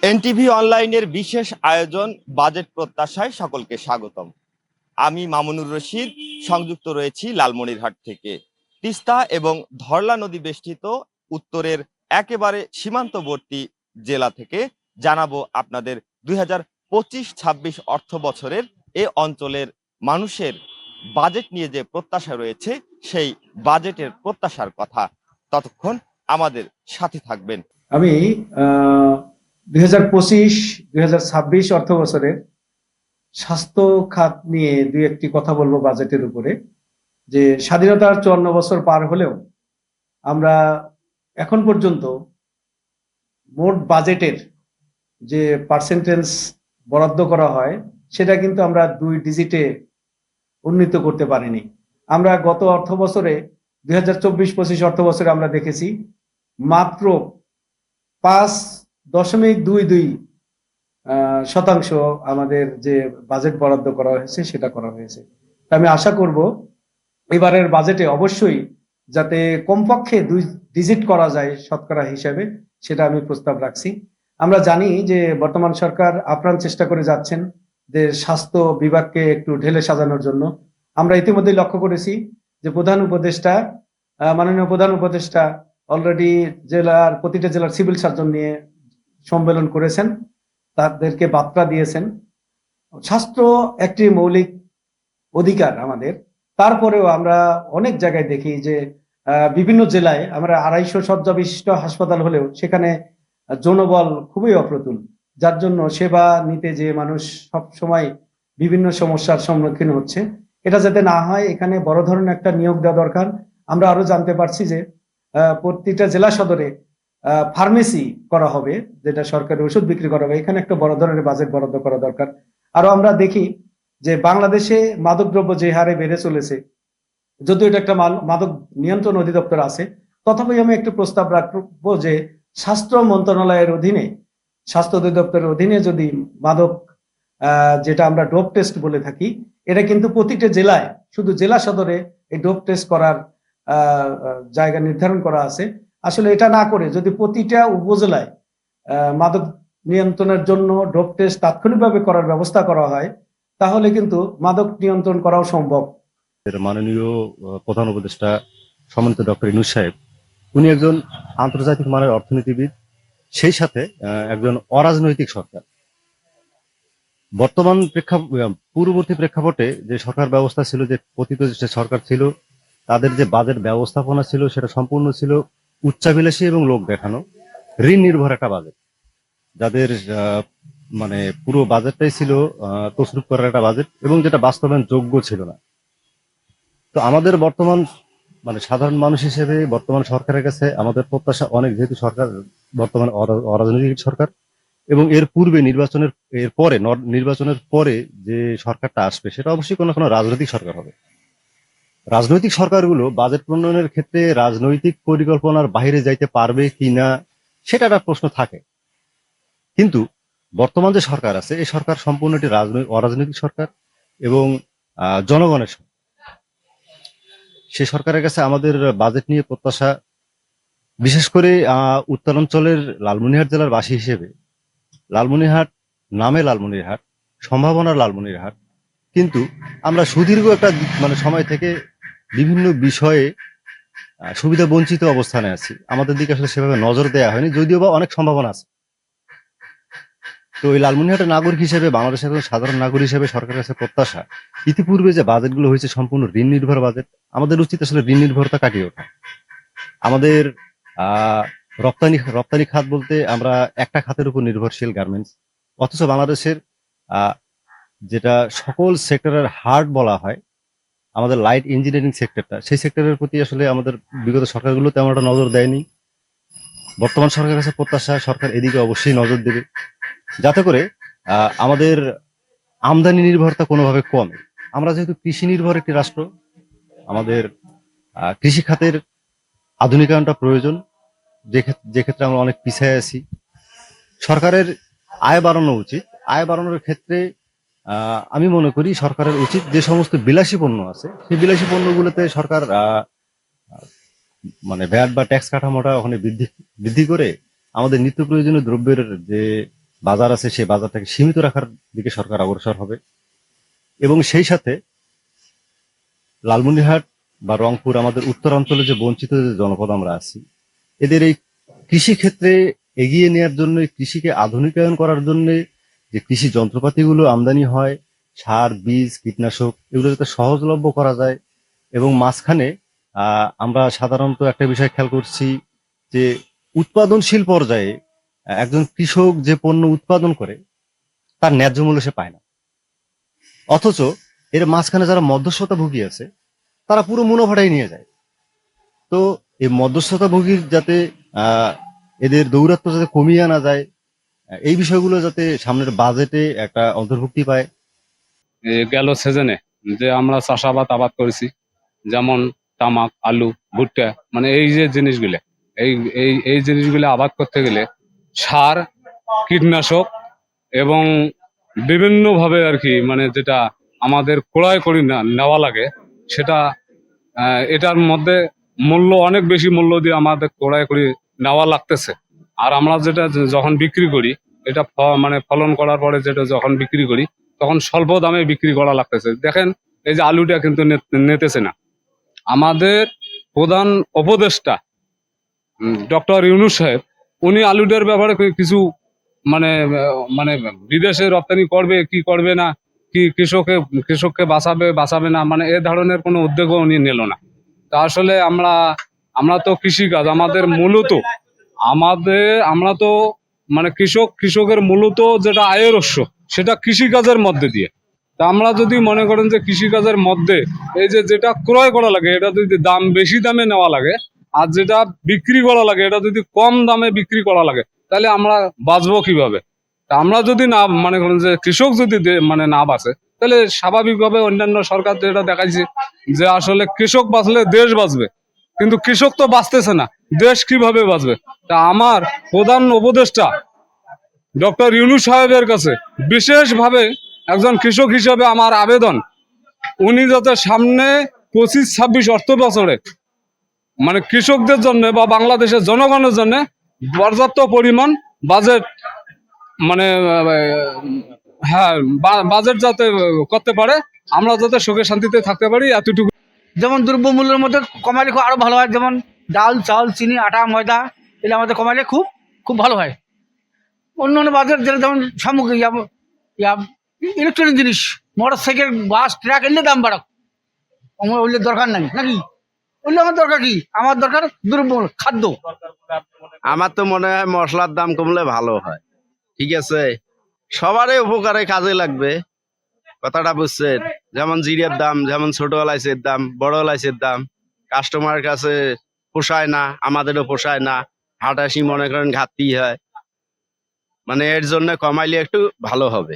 NTV অনলাইনের বিশেষ আয়োজন বাজেট প্রত্যাশায় সকলকে স্বাগতম। আমি মামুনুর রশিদ, সংযুক্ত রয়েছি লালমনিরহাট থেকে। তিস্তা এবং ধরলা নদী বেষ্টিত উত্তরের একেবারে সীমান্তবর্তী জেলা থেকে জানাবো আপনাদের 2025-26 অর্থ বছরের এ অঞ্চলের মানুষের বাজেট নিয়ে যে প্রত্যাশা রয়েছে সেই বাজেটের প্রত্যাশার কথা। ততক্ষণ আমাদের সাথে থাকবেন। আমি 2025-2026 অর্থ বছরের স্বাস্থ্য খাত নিয়ে দুই একটি কথা বলবো বাজেটের উপরে। যে স্বাধীনতার 54 বছর পার হলেও আমরা এখন পর্যন্ত মোট বাজেটের যে পার্সেন্টেজ বরাদ্দ করা হয় সেটা কিন্তু আমরা 2 ডিজিটে উন্নীত করতে পারিনি। আমরা গত অর্থ বছরে 2024-25 অর্থ বছরে আমরা দেখেছি মাত্র 5.22% আমাদের যে বাজেট বরাদ্দ করা হয়েছে সেটা করা হয়েছে। আমি আশা করব এবারের বাজেটে অবশ্যই যাতে কমপক্ষে 2 ডিজিট করা যায় শতকরা হিসাবে, সেটা আমি প্রস্তাব রাখছি। আমরা জানি যে বর্তমান সরকার আপ্রাণ চেষ্টা করে যাচ্ছেন যে স্বাস্থ্য বিভাগকে একটু ঢেলে সাজানোর জন্য। আমরা ইতিমধ্যেই লক্ষ্য করেছি যে মাননীয় প্রধান উপদেষ্টা অলরেডি প্রতিটা জেলার সিভিল সার্জন নিয়ে সম্মেলন করেছেন, তাদেরকে বার্তা দিয়েছেন। স্বাস্থ্য একটি মৌলিক অধিকার আমাদের। তারপরেও আমরা অনেক জায়গায় দেখি যে বিভিন্ন জেলায় আমরা 250 শয্যা বিশিষ্ট হাসপাতাল হলেও সেখানে জনবল খুবই অপ্রতুল, যার জন্য সেবা নিতে যে মানুষ সব সময় বিভিন্ন সমস্যার সম্মুখীন হচ্ছে। এটা যাতে না হয়, এখানে বড় ধরনের একটা নিয়োগ দেওয়া দরকার। আমরা আরো জানতে পারছি যে প্রতিটা জেলা সদরে ফার্মেসি করা হবে, যেটা সরকারি ওষুধ বিক্রি করা হবে। এখানে একটা বড় ধরনের বাজেট বরাদ্দ করা দরকার। আরো আমরা দেখি যে বাংলাদেশে মাদকদ্রব্য যে হারে বেড়ে চলেছে, যদিও এটা একটা মাদক নিয়ন্ত্রণ অধিদপ্তর আছে, তথাপি আমি একটু প্রস্তাব রাখবো যে স্বাস্থ্য মন্ত্রণালয়ের অধীনে, স্বাস্থ্য অধিদপ্তরের অধীনে যদি মাদক যেটা আমরা ডোপ টেস্ট বলে থাকি, এটা কিন্তু প্রতিটা জেলায়, শুধু জেলা সদরে এই ডোপ টেস্ট করার জায়গা নির্ধারণ করা আছে। আসলে এটা না করে যদি প্রতিটা উপজেলায় মাদক নিয়ন্ত্রণের জন্য ডোপ টেস্ট তাৎক্ষণিকভাবে করার ব্যবস্থা করা হয়, তাহলে কিন্তু মাদক নিয়ন্ত্রণ করাও সম্ভব। মাননীয় প্রধান উপদেষ্টা সম্মানিত ডক্টর ইউনূস সাহেব, উনি একজন আন্তর্জাতিক মানের অর্থনীতিবিদ, সেই সাথে একজন অরাজনৈতিক সরকার। বর্তমান পূর্ববর্তী প্রেক্ষাপটে যে সরকার ব্যবস্থা ছিল, যে পতিত যে সরকার ছিল, তাদের যে বাজেট ব্যবস্থাপনা ছিল সেটা সম্পূর্ণ ছিল উচ্চাভিলাষী এবং লোক দেখানো, ঋণ নির্ভর একটা বাজেট। যাদের মানে পুরো বাজেটটাই ছিল তছরুপ করার একটা বাজেট, এবং যেটা বাস্তবায়ন যোগ্য ছিল না। তো আমাদের বর্তমান সাধারণ মানুষ হিসেবে বর্তমান সরকারের কাছে আমাদের প্রত্যাশা অনেক, যেহেতু সরকার বর্তমান অরাজনৈতিক সরকার, এবং নির্বাচনের পরে যে সরকারটা আসবে সেটা অবশ্যই কোনো কোনো রাজনৈতিক সরকার হবে। রাজনৈতিক সরকারগুলো বাজেট প্রণয়নের ক্ষেত্রে রাজনৈতিক পরিকল্পনার বাইরে যাইতে পারবে কিনা সেটা একটা প্রশ্ন থাকে। কিন্তু বর্তমান যে সরকার আছে, এই সরকার সম্পূর্ণ একটি অরাজনৈতিক সরকার এবং জনগণের সরকার। সে সরকারের কাছে আমাদের বাজেট নিয়ে প্রত্যাশা, বিশেষ করে উত্তরাঞ্চলের লালমনিরহাট জেলার বাসী হিসেবে, লালমনিরহাট নামে লালমনিরহাট, সম্ভাবনার লালমনিরহাট, কিন্তু আমরা সুদীর্ঘ একটা সময় থেকে বিভিন্ন বিষয়ে সুবিধা বঞ্চিত অবস্থানে আছি। আমাদের দিকে আসলে সেভাবে নজর দেওয়া হয়নি, যদিও বা অনেক সম্ভাবনা আছে। তো এই লালমনিরহাটের নাগরিক হিসেবে, বাংলাদেশের সাধারণ নাগরিক হিসেবে সরকারের কাছে প্রত্যাশা, ইতিপূর্বে যে বাজেটগুলো হয়েছে সম্পূর্ণ ঋণ নির্ভর বাজেট, আমাদের উচিত আসলে ঋণ নির্ভরতা কাটিয়ে ওঠা। আমাদের রপ্তানি খাত বলতে আমরা একটা খাতের উপর নির্ভরশীল, গার্মেন্টস, অথচ বাংলাদেশের যেটা সকল সেক্টরের হার্ট বলা হয়, আমাদের লাইট ইঞ্জিনিয়ারিং সেক্টরটা, সেই সেক্টরের প্রতি আসলে আমাদের বিগত সরকারগুলো তেমন একটা নজর দেয়নি। বর্তমান সরকারের কাছে প্রত্যাশা সরকার এদিকে অবশ্যই নজর দেবে, যাতে করে আমাদের আমদানি নির্ভরতা কোনোভাবে কমে। আমরা যেহেতু কৃষি নির্ভর একটি রাষ্ট্র, আমাদের কৃষি খাতের আধুনিকায়নটা প্রয়োজন, যে ক্ষেত্রে আমরা অনেক পিছিয়ে আছি। সরকারের আয় বাড়ানো উচিত। আয় বাড়ানোর ক্ষেত্রে আমি মনে করি সরকারের উচিত যে সমস্ত বিলাসী পণ্য আছে, সেই বিলাসী পণ্যগুলোতে সরকার ভ্যাট বা ট্যাক্স কাঠামোটা ওখানে বৃদ্ধি করে আমাদের নিত্য প্রয়োজনীয় দ্রব্যের যে বাজার আছে সেই বাজারটাকে সীমিত রাখার দিকে সরকার অগ্রসর হবে। এবং সেই সাথে লালমনিরহাট বা রংপুর, আমাদের উত্তরাঞ্চলে যে বঞ্চিত যে জনপদ আমরা আছি, এদের এই কৃষি ক্ষেত্রে এগিয়ে নেওয়ার জন্য, কৃষিকে আধুনিকায়ন করার জন্য যে কৃষি যন্ত্রপাতিগুলো আমদানি হয়, সার, বীজ, কীটনাশক, এগুলো যাতে সহজলভ্য করা যায়। এবং মাঝখানে আমরা সাধারণত একটা বিষয় খেয়াল করছি যে উৎপাদনশীল পর্যায়ে একজন কৃষক যে পণ্য উৎপাদন করে তার ন্যায্য মূল্য সে পায় না, অথচ এর মাঝখানে যারা মধ্যস্থতাভোগী আছে তারা পুরো মুনাফাটাই নিয়ে যায়। তো এই মধ্যস্থতাভোগীর যাতে এদের দৌরাত্ম্য যাতে কমিয়ে আনা যায়, এই বিষয়গুলো যাতে সামনের বাজেটে একটা অন্তর্ভুক্তি পায়। গেল সিজনে যে আমরা চাষাবাদ করেছি, যেমন তামাক, আলু, ভুট্টা, মানে এই যে জিনিসগুলো, এই এই এই জিনিসগুলো আবাদ করতে গেলে সার, কীটনাশক এবং বিভিন্নভাবে আর কি, মানে যেটা আমাদের ক্রয় করি না নেওয়া লাগে, সেটা এটার মধ্যে মূল্য অনেক বেশি মূল্য দিয়ে আমাদের ক্রয় করে নেওয়া লাগতেছে। আর আমরা যেটা যখন বিক্রি করি, এটা মানে ফলন করার পরে যেটা যখন বিক্রি করি তখন স্বল্প দামে বিক্রি করা লাগতেছে। দেখেন এই যে আলুটা কিন্তু নিতেছে না। আমাদের প্রধান উপদেষ্টা ডক্টর ইউনূস সাহেব, উনি আলুটার ব্যাপারে কিছু মানে মানে বিদেশে রপ্তানি করবে কি করবে না, কি কৃষককে বাঁচাবে না, মানে এ ধরনের কোনো উদ্যোগও উনি নিল না। তা আসলে আমরা তো কৃষিকাজ আমাদের মূলত, আমরা তো মানে কৃষকের মূলত যেটা আয়ের উৎস সেটা কৃষিকাজের মধ্যে দিয়ে। তা আমরা যদি মনে করেন যে কৃষিকাজের মধ্যে এই যেটা ক্রয় করা লাগে এটা যদি বেশি দামে নেওয়া লাগে, আর যেটা বিক্রি করা লাগে এটা যদি কম দামে বিক্রি করা লাগে, তাহলে আমরা বাঁচবো কিভাবে? তা আমরা যদি না মনে করেন যে কৃষক যদি মানে না বাঁচে, তাহলে স্বাভাবিকভাবে অন্যান্য সরকার যেটা দেখাইছে যে আসলে কৃষক বাঁচলে দেশ বাঁচবে, কিন্তু কৃষক তো বাঁচতেছে না, দেশ কিভাবে বাঁচবে? তা আমার প্রধান উপদেষ্টা ডক্টর ইউনূস সাহেবের কাছে বিশেষভাবে একজন কৃষক হিসেবে আমার আবেদন, উনি যাতে সামনে 25-26 অর্থ বছরে মানে কৃষকদের জন্য বা বাংলাদেশের জনগণের জন্য পর্যাপ্ত পরিমাণ বাজেট, মানে বাজেট যাতে করতে পারে, আমরা যাতে সুখে শান্তিতে থাকতে পারি, এতটুকু। যেমন দ্রব্যমূল্যের মধ্যে কমালে খুব আরো ভালো হয়, যেমন ডাল, চাল, চিনি, আটা, ময়দা, এগুলো আমাদের কমালে খুব ভালো হয়। অন্য বাজার যেমন সামগ্রী, ইলেকট্রনিক জিনিস, মোটর সাইকেল, বাস, ট্রাক, এগুলো দাম বাড়াক, আমার ওগুলোর দরকার নাই নাকি? ওগুলো আমার দরকার কি? আমার দরকার দ্রব্য খাদ্য। আমার তো মনে হয় মশলার দাম কমলে ভালো হয়। ঠিক আছে, সবারই উপকারে কাজে লাগবে, কথাটা বুঝছেন? যেমন জিরের দাম, যেমন ছোট এলাচের দাম, বড় এলাচের দাম কাস্টমারের কাছে পোষায় না, আমাদেরও পোষায় না, হাটাশি মনে করেন ঘাটতি হয়, মানে এর জন্য কমাইলে একটু ভালো হবে।